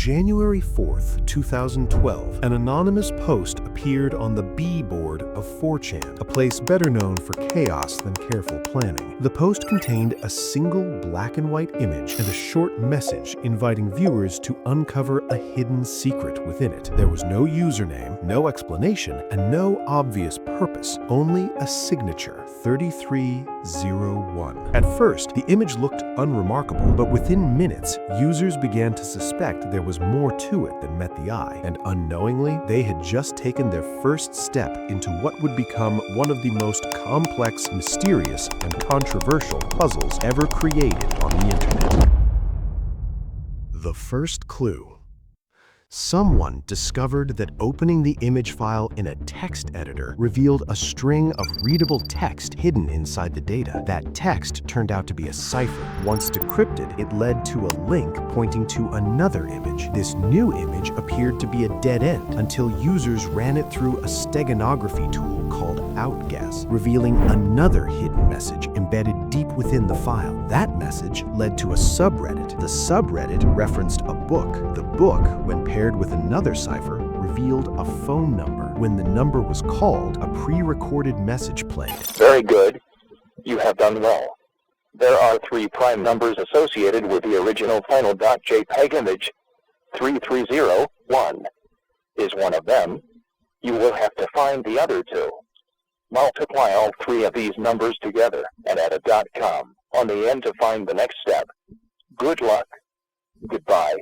January 4th, 2012, an anonymous post appeared on the B board of 4chan, a place better known for chaos than careful planning. The post contained a single black and white image and a short message inviting viewers to uncover a hidden secret within it. There was no username, no explanation, and no obvious purpose, only a signature, 3301. At first, the image looked unremarkable, but within minutes, users began to suspect there was more to it than met the eye, and unknowingly, they had just taken their first step into what would become one of the most complex, mysterious, and controversial puzzles ever created on the internet. The first clue. Someone discovered that opening the image file in a text editor revealed a string of readable text hidden inside the data. That text turned out to be a cipher. Once decrypted, it led to a link pointing to another image. This new image appeared to be a dead end until users ran it through a steganography tool called outguess, revealing another hidden message embedded deep within the file. That message led to a subreddit. The subreddit referenced a book. The book, when paired with another cipher, revealed a phone number. When the number was called, a pre-recorded message played. Very good. You have done well. There are 3 prime numbers associated with the original final .jpg image. 3301 is one of them. You will have to find the other 2. Multiply all 3 of these numbers together and add a .com on the end to find the next step. Good luck. Goodbye.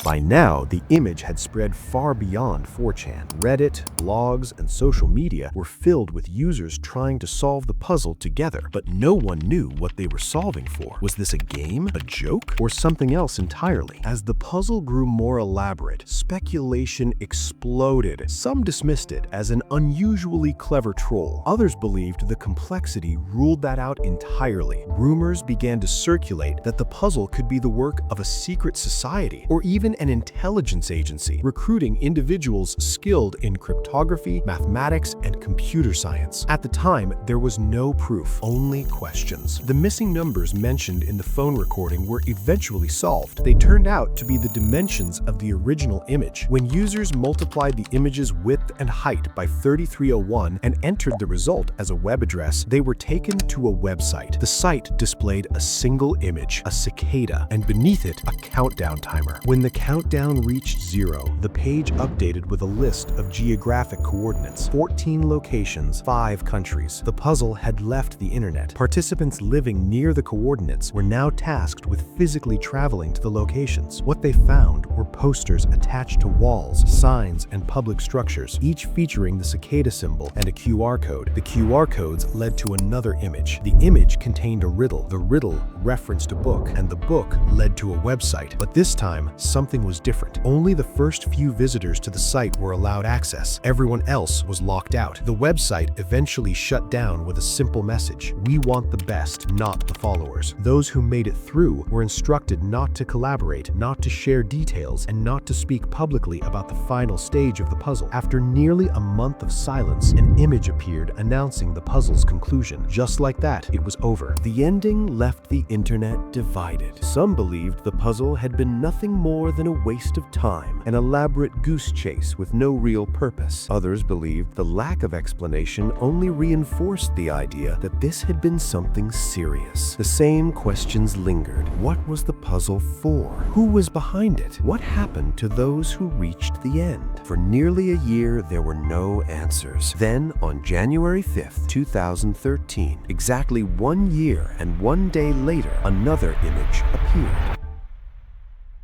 By now, the image had spread far beyond 4chan. Reddit, blogs, and social media were filled with users trying to solve the puzzle together, but no one knew what they were solving for. Was this a game, a joke, or something else entirely? As the puzzle grew more elaborate, speculation exploded. Some dismissed it as an unusually clever troll. Others believed the complexity ruled that out entirely. Rumors began to circulate that the puzzle could be the work of a secret society, or even an intelligence agency, recruiting individuals skilled in cryptography, mathematics, and computer science. At the time, there was no proof, only questions. The missing numbers mentioned in the phone recording were eventually solved. They turned out to be the dimensions of the original image. When users multiplied the image's width and height by 3301 and entered the result as a web address, they were taken to a website. The site displayed a single image, a cicada, and beneath it, a countdown timer. When the countdown reached 0, the page updated with a list of geographic coordinates, 14 locations, 5 countries. The puzzle had left the internet. Participants living near the coordinates were now tasked with physically traveling to the locations. What they found were posters attached to walls, signs, and public structures, each featuring the cicada symbol and a QR code. The QR codes led to another image. The image contained a riddle. The riddle referenced a book, and the book led to a website. But this time, something was different. Only the first few visitors to the site were allowed access. Everyone else was locked out. The website eventually shut down with a simple message: "We want the best, not the followers." Those who made it through were instructed not to collaborate, not to share details, and not to speak publicly about the final stage of the puzzle. After nearly a month of silence, an image appeared announcing the puzzle's conclusion. Just like that, it was over. The ending left the internet divided. Some believed the puzzle had been nothing more than a waste of time, an elaborate goose chase with no real purpose. Others believed the lack of explanation only reinforced the idea that this had been something serious. The same questions lingered. What was the puzzle for? Who was behind it? What happened to those who reached the end? For nearly a year, there were no answers. Then, on January 5th, 2013, exactly 1 year and 1 day later, another image appeared.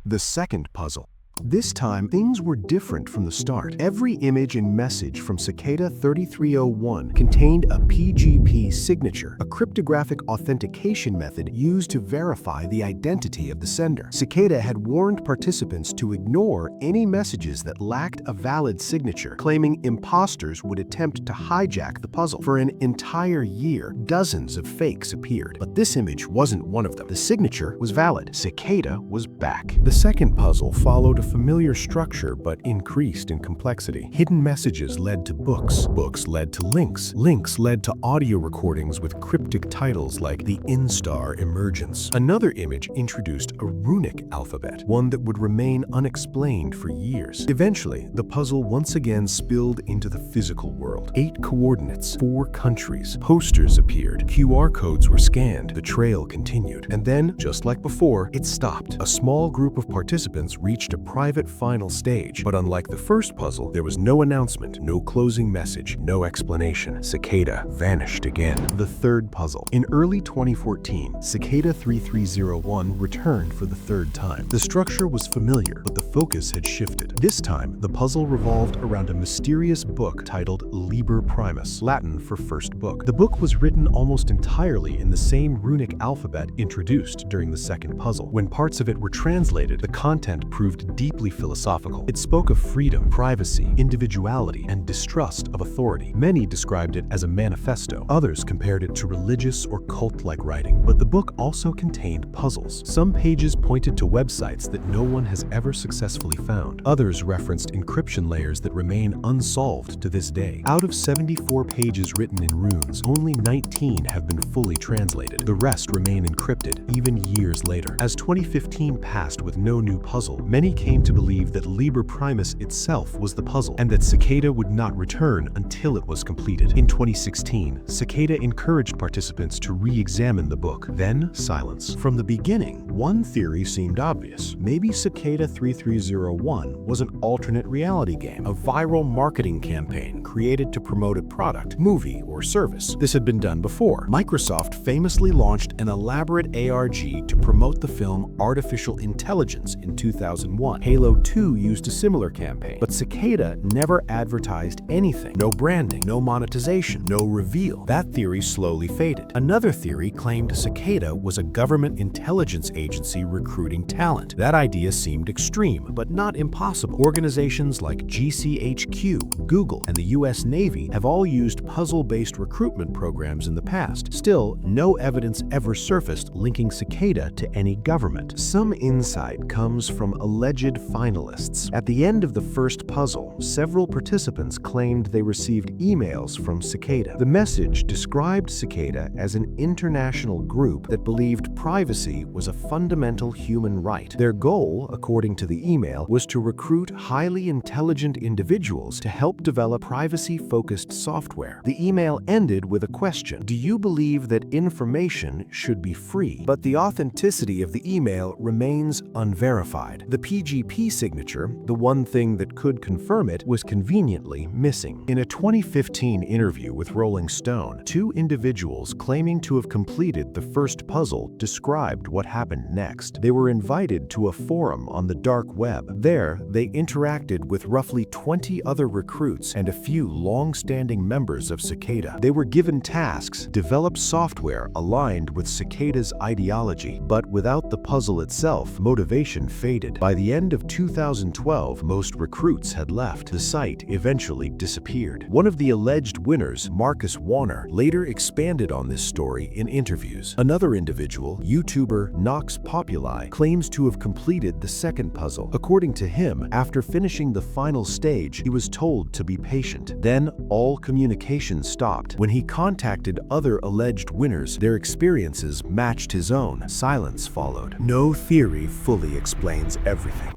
The second puzzle. This time, things were different from the start. Every image and message from Cicada 3301 contained a PGP signature, a cryptographic authentication method used to verify the identity of the sender. Cicada had warned participants to ignore any messages that lacked a valid signature, claiming imposters would attempt to hijack the puzzle. For an entire year, dozens of fakes appeared, but this image wasn't one of them. The signature was valid. Cicada was back. The second puzzle followed a familiar structure but increased in complexity. Hidden messages led to books. Books led to links. Links led to audio recordings with cryptic titles like The Instar Emergence. Another image introduced a runic alphabet, one that would remain unexplained for years. Eventually, the puzzle once again spilled into the physical world. 8 coordinates, 4 countries. Posters appeared. QR codes were scanned. The trail continued. And then, just like before, it stopped. A small group of participants reached a private final stage. But unlike the first puzzle, there was no announcement, no closing message, no explanation. Cicada vanished again. The third puzzle. In early 2014, Cicada 3301 returned for the third time. The structure was familiar, but the focus had shifted. This time, the puzzle revolved around a mysterious book titled Liber Primus, Latin for first book. The book was written almost entirely in the same runic alphabet introduced during the second puzzle. When parts of it were translated, the content proved deeply philosophical. It spoke of freedom, privacy, individuality, and distrust of authority. Many described it as a manifesto. Others compared it to religious or cult-like writing. But the book also contained puzzles. Some pages pointed to websites that no one has ever successfully found. Others referenced encryption layers that remain unsolved to this day. Out of 74 pages written in runes, only 19 have been fully translated. The rest remain encrypted, even years later. As 2015 passed with no new puzzle, many came to believe that Liber Primus itself was the puzzle, and that Cicada would not return until it was completed. In 2016, Cicada encouraged participants to re-examine the book. Then, silence. From the beginning, one theory seemed obvious. Maybe Cicada 3301 was an alternate reality game, a viral marketing campaign created to promote a product, movie, or service. This had been done before. Microsoft famously launched an elaborate ARG to promote the film Artificial Intelligence in 2001. Halo 2 used a similar campaign, but Cicada never advertised anything. No branding, no monetization, no reveal. That theory slowly faded. Another theory claimed Cicada was a government intelligence agency recruiting talent. That idea seemed extreme, but not impossible. Organizations like GCHQ, Google, and the US Navy have all used puzzle-based recruitment programs in the past. Still, no evidence ever surfaced linking Cicada to any government. Some insight comes from alleged finalists. At the end of the first puzzle, several participants claimed they received emails from Cicada. The message described Cicada as an international group that believed privacy was a fundamental human right. Their goal, according to the email, was to recruit highly intelligent individuals to help develop privacy-focused software. The email ended with a question: do you believe that information should be free? But the authenticity of the email remains unverified. The PGP signature, the one thing that could confirm it, was conveniently missing. In a 2015 interview with Rolling Stone, 2 individuals claiming to have completed the first puzzle described what happened next. They were invited to a forum on the dark web. There, they interacted with roughly 20 other recruits and a few long-standing members of Cicada. They were given tasks, develop software aligned with Cicada's ideology, but without the puzzle itself, motivation faded. By the end of 2012, most recruits had left. The site eventually disappeared. One of the alleged winners, Marcus Warner, later expanded on this story in interviews. Another individual, YouTuber Nox Populi, claims to have completed the second puzzle. According to him, after finishing the final stage, he was told to be patient. Then, all communication stopped. When he contacted other alleged winners, their experiences matched his own. Silence followed. No theory fully explains everything.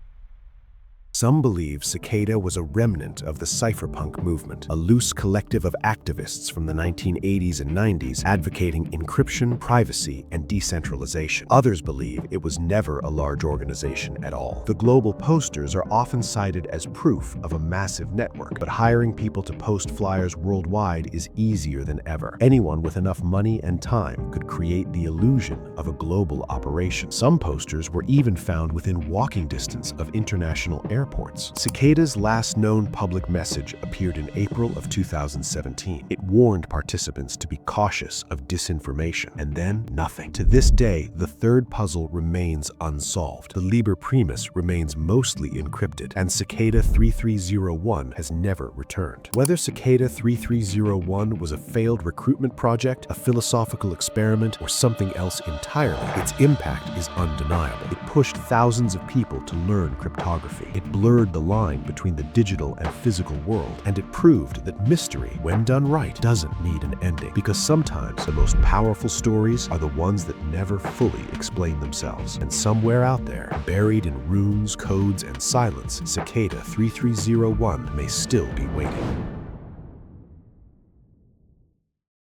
Some believe Cicada was a remnant of the cypherpunk movement, a loose collective of activists from the 1980s and 90s advocating encryption, privacy, and decentralization. Others believe it was never a large organization at all. The global posters are often cited as proof of a massive network, but hiring people to post flyers worldwide is easier than ever. Anyone with enough money and time could create the illusion of a global operation. Some posters were even found within walking distance of international airports. airports. Cicada's last known public message appeared in April of 2017. It warned participants to be cautious of disinformation, and then nothing. To this day, the third puzzle remains unsolved. The Liber Primus remains mostly encrypted, and Cicada 3301 has never returned. Whether Cicada 3301 was a failed recruitment project, a philosophical experiment, or something else entirely, its impact is undeniable. It pushed thousands of people to learn cryptography. It blurred the line between the digital and physical world, and it proved that mystery, when done right, doesn't need an ending, because sometimes the most powerful stories are the ones that never fully explain themselves. And somewhere out there, buried in runes, codes, and silence, Cicada 3301 may still be waiting.